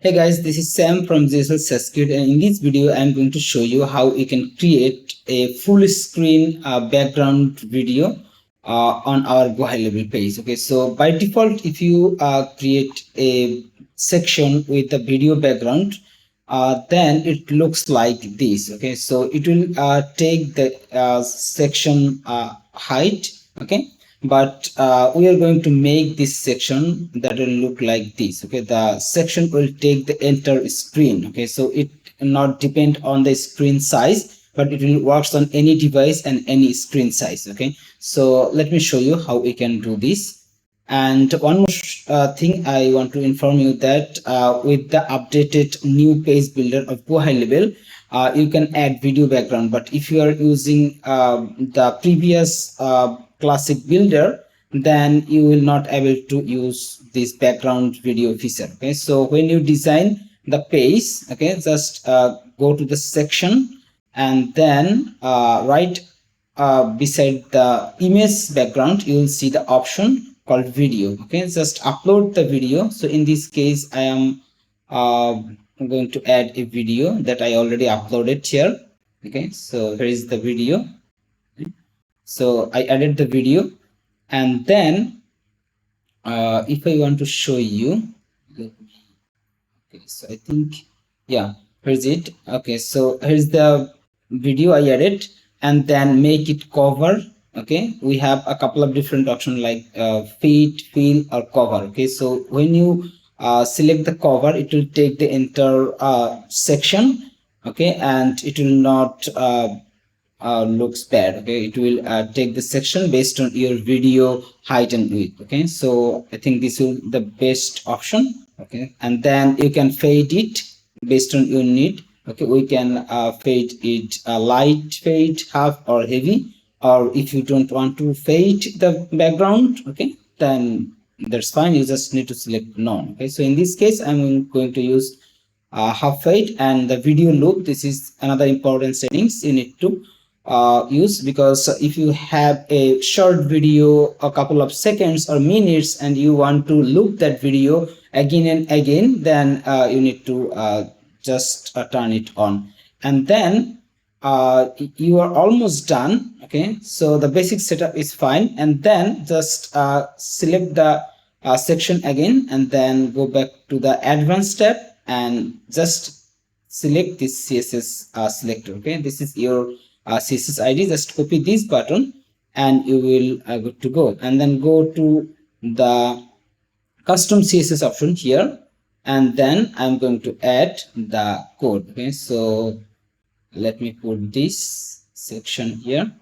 Hey guys, this is Sam from Ghlsaaskits, and in this video I'm going to show you how you can create a full screen background video on our GoHighLevel page. Okay, so by default, if you create a section with the video background, then it looks like this. Okay, so it will take the section height. Okay, but we are going to make this section that will look like this. Okay, the section will take the entire screen. Okay, so it not depend on the screen size, but it will works on any device and any screen size. Okay, so let me show you how we can do this. And one more thing I want to inform you that with the updated new page builder of GoHighLevel, you can add video background. But if you are using the previous classic builder, then you will not able to use this background video feature. Okay, so when you design the page, okay, just go to the section and then right beside the image background, you will see the option called video. Okay, just upload the video. So in this case, I am going to add a video that I already uploaded here. Okay, so here is the video. So I added the video, and then if I want to show you, okay, so I think, yeah, here's it. Okay, so here's the video I added, and then make it cover. Okay, we have a couple of different options like feed, fill, or cover. Okay, so when you select the cover, it will take the entire section. Okay, and it will not looks bad. Okay, it will take the section based on your video height and width. Okay, so I think this is the best option. Okay, and then you can fade it based on your need. Okay, we can fade it light fade, half, or heavy. Or if you don't want to fade the background, okay, then that's fine. You just need to select none. Okay, so in this case, I'm going to use half fade. And the video loop, this is another important settings you need to use, because if you have a short video, a couple of seconds or minutes, and you want to loop that video again and again, then you need to just turn it on. And then you are almost done. Okay, so the basic setup is fine, and then just select the section again, and then go back to the advanced tab and just select this CSS selector. Okay, this is your CSS ID. Just copy this button and you will good to go. And then go to the custom CSS option here, and then I'm going to add the code. Okay, so let me put this section here,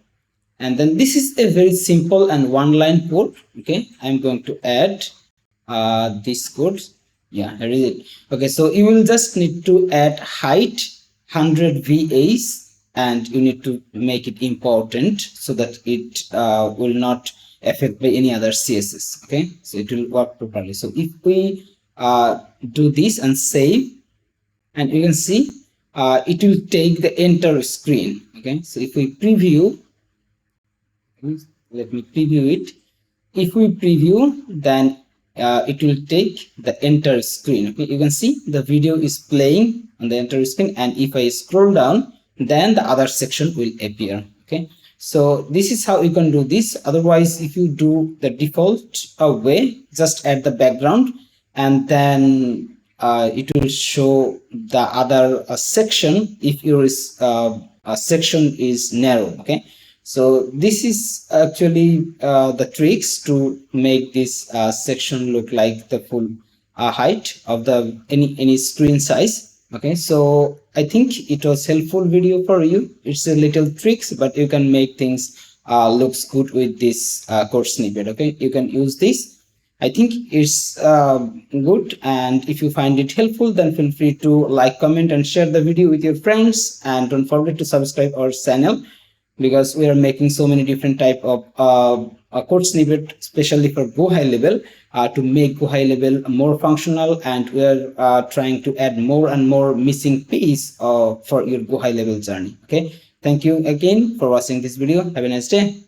and then this is a very simple and one-line code. Okay, I'm going to add this code. Yeah, here is it. Okay, so you will just need to add height 100 VAs, and you need to make it important so that it will not affect by any other CSS. Okay, so it will work properly. So if we do this and save, and you can see it will take the entire screen. Okay, so if we preview, let me preview it. If we preview, then it will take the entire screen. Okay, you can see the video is playing on the entire screen, and if I scroll down, then the other section will appear. Okay, so this is how you can do this. Otherwise, if you do the default way, just add the background, and then it will show the other section if your section is narrow. Okay, so this is actually the tricks to make this section look like the full height of the any screen size. Okay, so I think it was helpful video for you. It's a little tricks, but you can make things looks good with this code snippet. Okay, you can use this. I think it's good, and if you find it helpful, then feel free to like, comment, and share the video with your friends. And don't forget to subscribe our channel, because we are making so many different type of code snippet, especially for GoHighLevel, to make GoHighLevel more functional, and we are trying to add more and more missing piece for your GoHighLevel journey. Okay, thank you again for watching this video. Have a nice day.